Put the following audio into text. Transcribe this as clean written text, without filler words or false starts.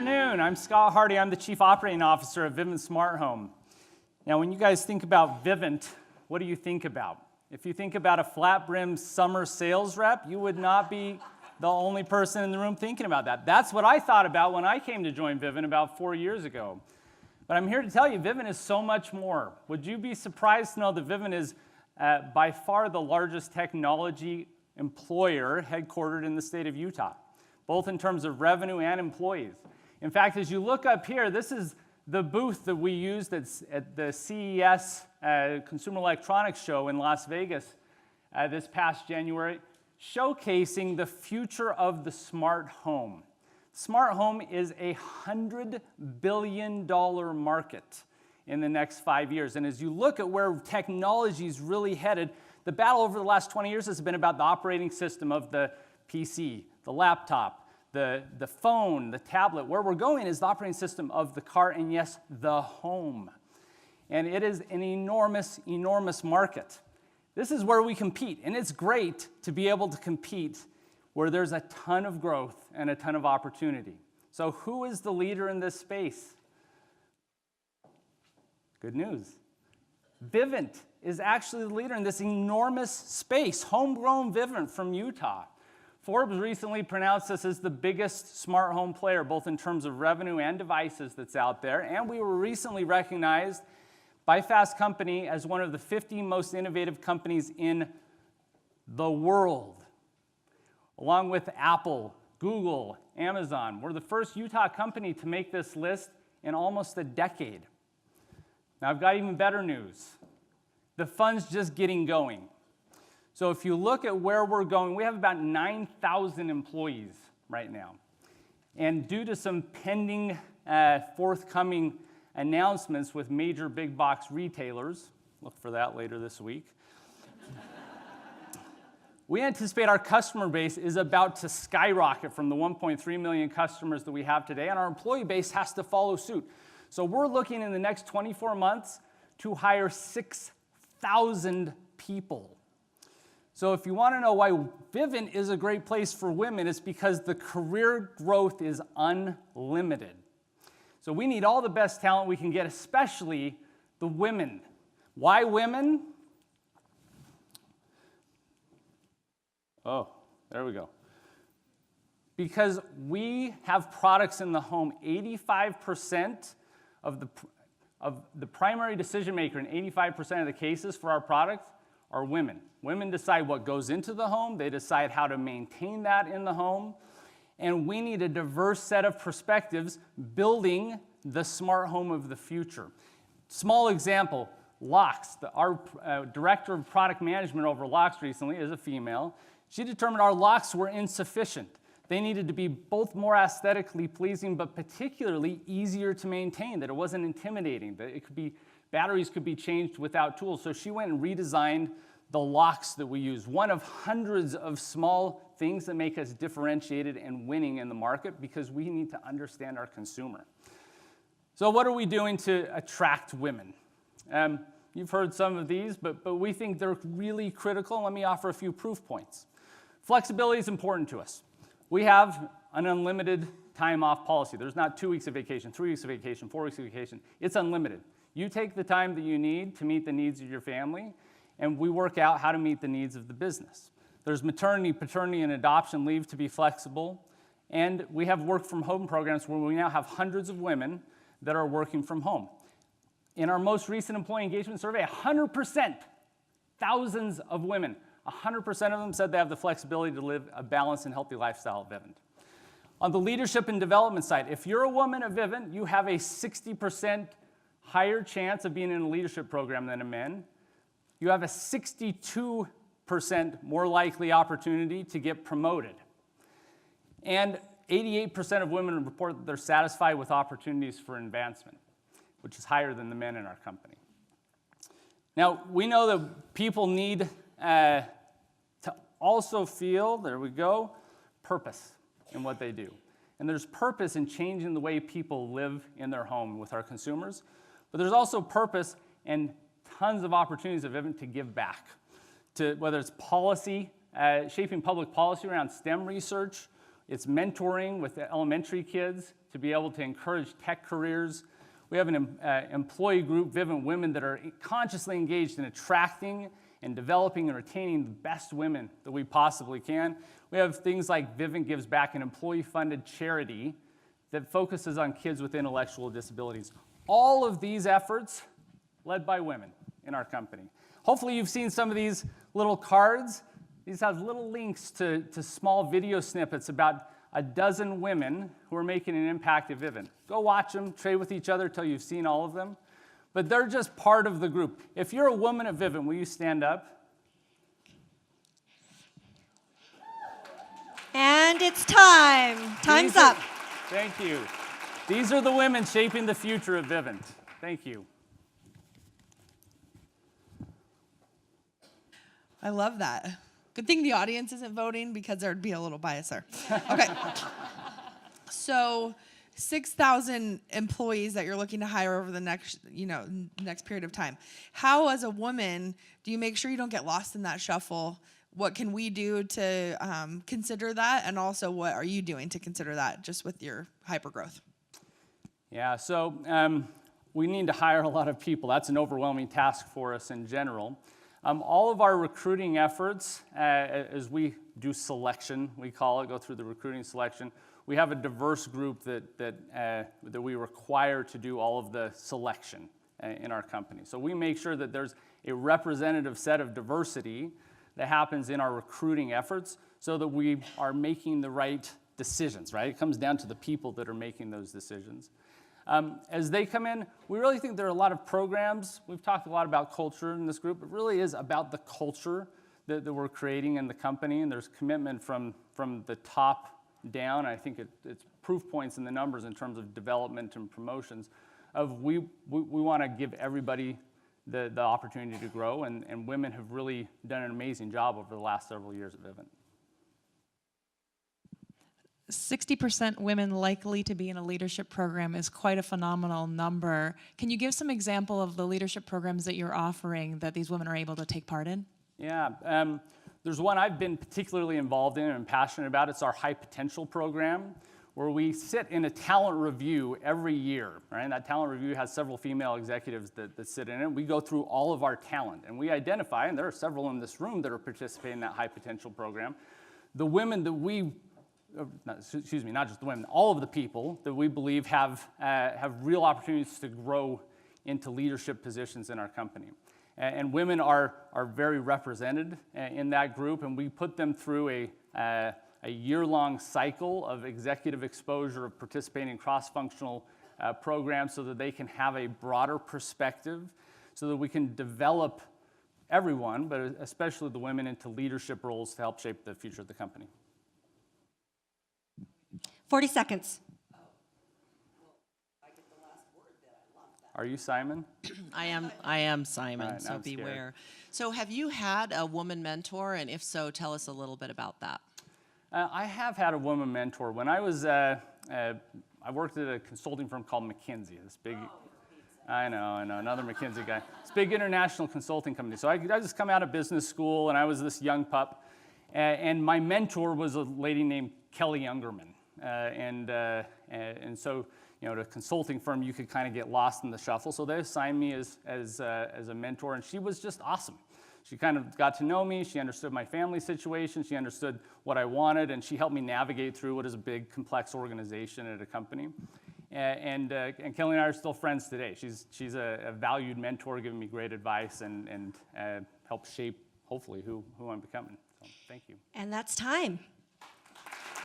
afternoon. I'm Scott Hardy. I'm the Chief Operating Officer at Vivint SmartHome. Now, when you guys think about Vivint, what do you think about? If you think about a flat-brimmed summer sales rep, you would not be the only person in the room thinking about that. That's what I thought about when I came to join Vivint about 4 years ago. But I'm here to tell you, Vivint is so much more. Would you be surprised to know that Vivint is by far the largest technology employer headquartered in the state of Utah, both in terms of revenue and employees. In fact, as you look up here, this is the booth that we used at the CES Consumer Electronics Show in Las Vegas this past January, showcasing the future of the smart home. Smart home is a $100 billion market in the next 5 years. And as you look at where technology is really headed, the battle over the last 20 years has been about the operating system of the PC, the laptop, the phone, the tablet. Where we're going is the operating system of the car and, yes, the home. And it is an enormous, enormous market. This is where we compete, and it's great to be able to compete where there's a ton of growth and a ton of opportunity. So who is the leader in this space? Good news. Vivint is actually the leader in this enormous space, homegrown Vivint from Utah. Forbes recently pronounced us as the biggest smart home player, both in terms of revenue and devices that's out there, and we were recently recognized by Fast Company as one of the 50 most innovative companies in the world. Along with Apple, Google, Amazon, we're the first Utah company to make this list in almost a decade. Now, I've got even better news. The fun's just getting going. So if you look at where we're going, we have about 9,000 employees right now. And due to some pending forthcoming announcements with major big box retailers, look for that later this week, we anticipate our customer base is about to skyrocket from the 1.3 million customers that we have today, and our employee base has to follow suit. So we're looking in the next 24 months to hire 6,000 people. So if you want to know why Vivint is a great place for women, it's because the career growth is unlimited. So we need all the best talent we can get, especially the women. Why women? Oh, there we go. Because we have products in the home. 85% of the primary decision maker in 85% of the cases for our product are women. Women decide what goes into the home. They decide how to maintain that in the home. And we need a diverse set of perspectives building the smart home of the future. Small example, locks. Our director of product management over locks recently is a female. She determined our locks were insufficient. They needed to be both more aesthetically pleasing, but particularly easier to maintain, that it wasn't intimidating, that batteries could be changed without tools. So she went and redesigned the locks that we use, one of hundreds of small things that make us differentiated and winning in the market because we need to understand our consumer. So what are we doing to attract women? You've heard some of these, but we think they're really critical. Let me offer a few proof points. Flexibility is important to us. We have an unlimited time off policy. There's not 2 weeks of vacation, 3 weeks of vacation, 4 weeks of vacation. It's unlimited. You take the time that you need to meet the needs of your family, and we work out how to meet the needs of the business. There's maternity, paternity, and adoption leave to be flexible, and we have work from home programs where we now have hundreds of women that are working from home. In our most recent employee engagement survey, 100%, thousands of women, 100% of them said they have the flexibility to live a balanced and healthy lifestyle at Vivint. On the leadership and development side, if you're a woman at Vivint, you have a 60% higher chance of being in a leadership program than a man. You have a 62% more likely opportunity to get promoted. And 88% of women report that they're satisfied with opportunities for advancement, which is higher than the men in our company. Now, we know that people need to also feel, there we go, purpose in what they do. And there's purpose in changing the way people live in their home with our consumers, but there's also purpose and tons of opportunities at Vivint to give back, to whether it's policy, shaping public policy around STEM research, It's mentoring with the elementary kids to be able to encourage tech careers. We have an employee group, Vivint Women, that are consciously engaged in attracting and developing and retaining the best women that we possibly can. We have things like Vivint Gives Back, an employee-funded charity that focuses on kids with intellectual disabilities. All of these efforts led by women in our company. Hopefully you've seen some of these little cards. These have little links to small video snippets about a dozen women who are making an impact at Vivint. Go watch them, trade with each other till you've seen all of them. But they're just part of the group. If you're a woman at Vivint, will you stand up? And it's time. Time's up. Thank you. These are the women shaping the future of Vivint. Thank you. I love that. Good thing the audience isn't voting because there'd be a little bias there. Okay. So 6,000 employees that you're looking to hire over the next period of time. How, as a woman, do you make sure you don't get lost in that shuffle? What can we do to consider that? And also, what are you doing to consider that just with your hypergrowth? Yeah, so we need to hire a lot of people. That's an overwhelming task for us in general. All of our recruiting efforts, as we do selection, we call it, go through the recruiting selection, we have a diverse group that we require to do all of the selection in our company. So we make sure that there's a representative set of diversity that happens in our recruiting efforts so that we are making the right decisions, right? It comes down to the people that are making those decisions. As they come in, we really think there are a lot of programs. We've talked a lot about culture in this group. It really is about the culture that we're creating in the company, and there's commitment from the top down. I think it's proof points in the numbers in terms of development and promotions of we want to give everybody the opportunity to grow, and women have really done an amazing job over the last several years at Vivint. 60% women likely to be in a leadership program is quite a phenomenal number. Can you give some example of the leadership programs that you're offering that these women are able to take part in? Yeah, there's one I've been particularly involved in and passionate about. It's our High Potential program, where we sit in a talent review every year, right? And that talent review has several female executives that sit in it. We go through all of our talent, and we identify, and there are several in this room that are participating in that High Potential program, the women that not just the women, all of the people that we believe have real opportunities to grow into leadership positions in our company. And women are very represented in that group, and we put them through a year-long cycle of executive exposure, of participating in cross-functional programs so that they can have a broader perspective, so that we can develop everyone, but especially the women, into leadership roles to help shape the future of the company. 40 seconds. Are you Simon? I am Simon, Right, so I'm beware. scared. So have you had a woman mentor, and if so, tell us a little bit about that. I have had a woman mentor. When I was, I worked at a consulting firm called McKinsey, this big, I know, another McKinsey guy. It's a big international consulting company. So I just come out of business school, and I was this young pup. And my mentor was a lady named Kelly Youngerman. And so, you know, at a consulting firm, you could kind of get lost in the shuffle. So they assigned me as a mentor, and she was just awesome. She kind of got to know me. She understood my family situation. She understood what I wanted, and she helped me navigate through what is a big, complex organization at a company. And Kelly and I are still friends today. She's a valued mentor, giving me great advice and helped shape, hopefully, who I'm becoming. So thank you. And that's time.